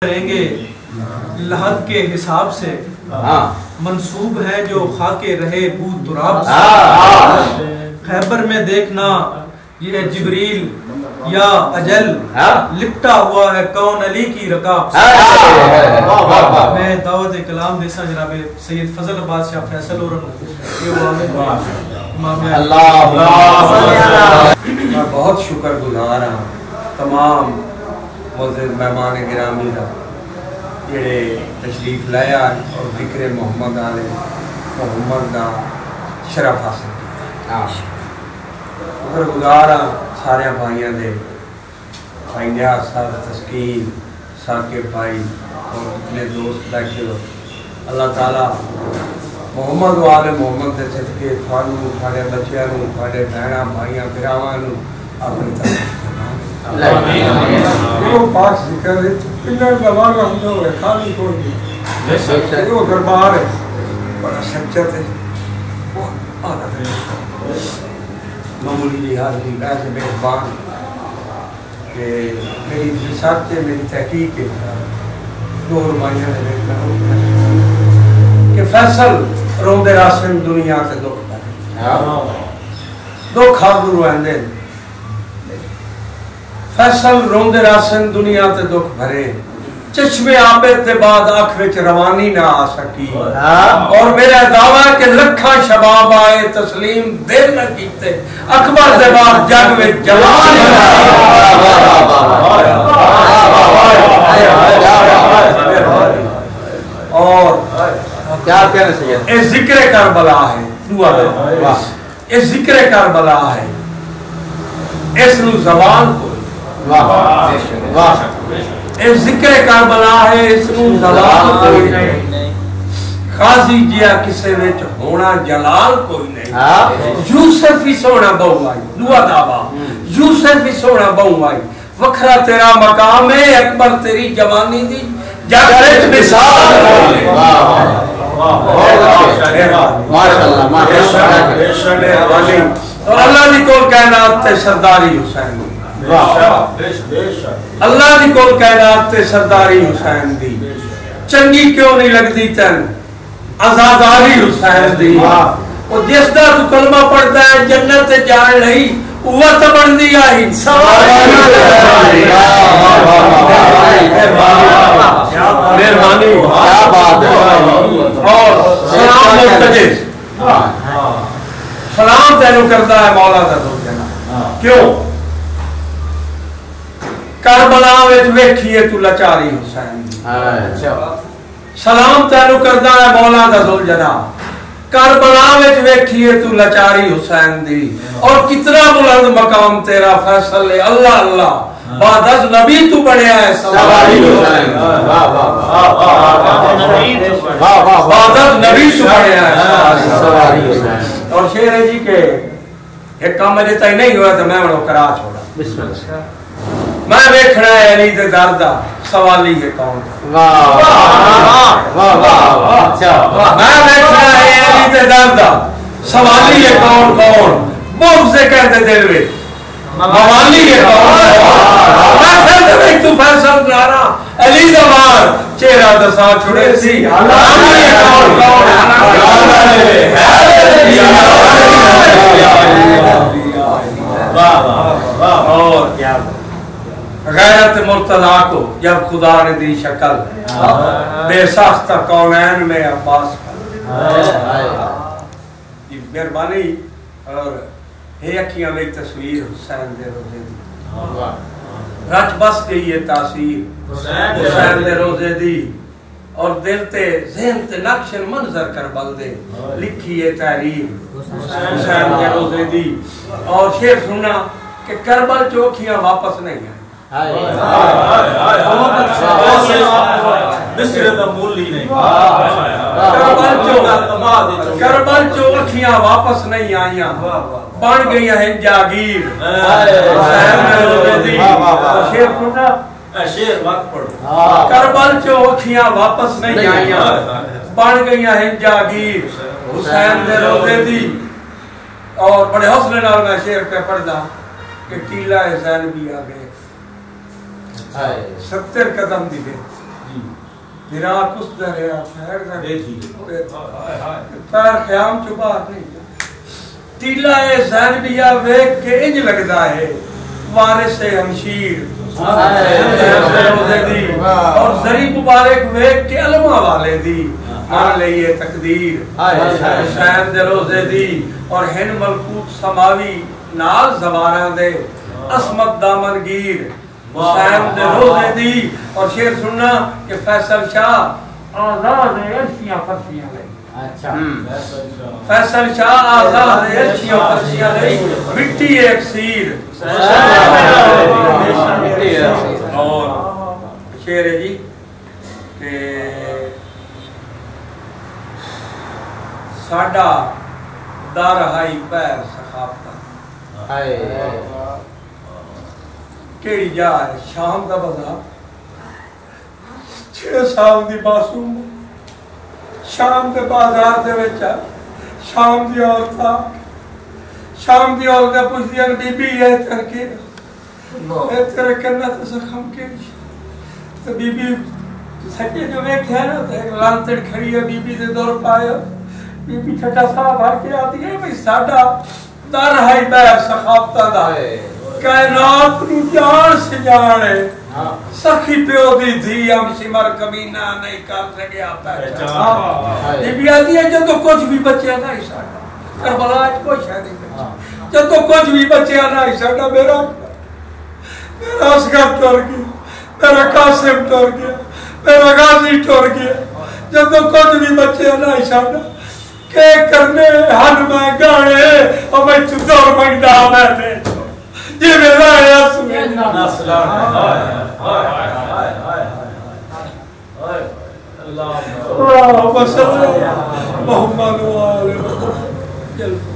کریں گے لحد کے حساب سے منسوب ہے جو خاک رہے بود تراب سے خیبر میں دیکھنا یہ جبریل یا اجل لپٹا ہوا ہے کون علی کی رکاب سے. میں دعوت کلام دیسا جناب سید فضل عباس شاہ فیصل اور میں بہت شکر گزار ہوں تمام معزز مہمان گرامی کا جڑے تشریف لایا اور ذکر محمد آلے محمد کا شرف حاصل کیا. شکر گزار ہوں سارے بھائیوں دے بھائی نیاز صاحب تسکین ثاقب بھائی اور اپنے دوست بیٹھے ہو. اللہ تعالیٰ محمد و آل محمد دے صدقے تھانوں تھاڑے بچیاں نوں تھاڑے بہناں بھائیاں بھراواں نوں اپنی طرف وہ پاک ذکر ہے کنہ زبان ہم جو ہے خالی کوئی نہیں وہ دربار ہے بڑا سچت ہے وہ آدھا ہے معمولی جی حاضری ایسے میزبان کہ میری ریسرچ ہے میری تحقیق ہے دو رمائیاں نے کہ فیصل روندے راسن دنیا سے دکھ پڑے دکھ ہاتھ روندے فیصل روندے راسن دنیا تے دکھ بھرے چشمے آبد دے بعد آنکھ وچ روانی نہ آ سکی اور میرا دعویٰ ہے کہ لکھاں شباب آئے تسلیم دیر نہ کیتے اکبر دے بعد جگ وچ جوان اور کیا کہنا چاہیے اے ذکر کربلا ہے دعا ہے اے ذکر کربلا ہے اس نو زبان کو اے ذکر کربلا ہے اس نو زبان کوئی نہیں خاضی جیا کسے وچ ہونا جلال کوئی نہیں یوسف ہی سونا بہو آئی دعا دعوا یوسف ہی سونا بہو آئی وکھرا تیرا مقام ہے اکبر تیری جوانی دی جاگرت مثال اور اللہ دی کول کائنات تے سرداری حسین اللہ دی کول کائنات تے سرداری حسین دی چنگی کیوں نہیں لگدی تین آزاداری حسین دی وہ جس دا تو کلمہ پڑھتا ہے جنت تے جان لئی وہ تو بن دیا ہی مہربانی اور سلام مرتجز سلام تینوں کرتا ہے مولا دا تو جنا کیوں کربلا وچ ویکھیے تو لچاری حسین سلام تینوں کرتا ہے مولا دا ذل جلال کربلا وچ ویکھیے تو لچاری حسین دی اور کتنا بلند مقام تیرا فیصل ہے اللہ اللہ بعد از نبی تو بڑھیا ہے سواری حسین بعد از نبی تو بڑھیا ہے سواری حسین. اور شعر ہے جی کہ ایک کام مجھے تائی نہیں ہوا تو میں انہوں کرا چھوڑا بسم اللہ میں ویکھنا ہے علی دے دردہ سوالی ہے کون میں ویکھنا ہے علی دے دردہ سوالی ہے کون کون بہت سے کہتے دل میں موالی ہے کون میں پھر دے تو فیصل نارا علی دمار چہرہ دسا چھوڑے سی علی ہے کون کون اور کیا غیرت مرتضیٰ کو جب خدا نے دی شکل بے ساختہ کونین میں عباس یہ مہربانی اور ہے اکھیاں میں تصویر حسین دے روزے دی رچ بس گئی ہے تاثیر حسین دے روزے دی اور دل تے ذہن تے نقش منظر کربل دے لکھی ہے تحریر حسین دے روزے دی. اور شعر سننا کہ کربل چوکھیاں واپس نہیں ہیں کربل چو اکھیاں واپس نہیں آئیاں بن گئی ہیں جاگیر کربل چو اکھیاں واپس نہیں آئیاں بن گئی ہیں جاگیر حسین دے روزے دی. اور بڑے حوصلے نال میں شعر پہ پڑھدا کہ ٹیلا حسین بھی آ گئے 70 قدم دی پھرا کس دریا پھیر پیر خیام چبا نہیں تیلا زینبیہ ویک کے انج لگتا ہے وارث ہمشیر اور زری مبارک ویک کے علمہ والے دی مان لئیے تقدیر حسین دے روزے دی اور ہن ملکوت سماوی نال زبانہ دے عصمت دامن گیر حسین دے روزے دی اور شیر سننا کہ فیصل شاہ آزاد عرشیاں فرشیاں لئی فیصل شاہ آزاد عرشیاں فرشیاں لئی مٹی ایک سیر اور شیر ہے جی کہ ساڑا دار ہائی پیر سخافتہ کیڑی جا ہے شام دا بازار 6 سال دی معصوم شام دے بازار دے وچا شام دی عورتاں پوچھدیاں بی بی ہے ترکے اے تیرے کنا تے زخم کیڑی تے بی بی سچے جو ویکھیا نا تے لانتڑ کھڑی ہے بی بی دے دور پایا بی بی چھٹا صاحب آ کے آتی ہے بھئی ساڈا در ہے بیر سخافتہ دا کائنات نو جان سے جانے سخی پیو دی تھی ہم سمر کمینہ نہیں کر سکیا پہچان یہ بھی آتی ہے جب تو کچھ بھی بچے نہ ہی ساڑا کربلا آج کوئی شاید نہیں بچے جب تو کچھ بھی بچے نہ ہی ساڑا میرا اصغر ٹور گیا میرا قاسم ٹور گیا میرا غازی ٹور گیا جب تو کچھ بھی بچے نہ ہی ساڑا کہ کرنے ہن میں گانے اور میں چدور منگدہ میں دے یہ میرا ہے سنے ناسلام اللہ صلی اللہ محمد و آلہ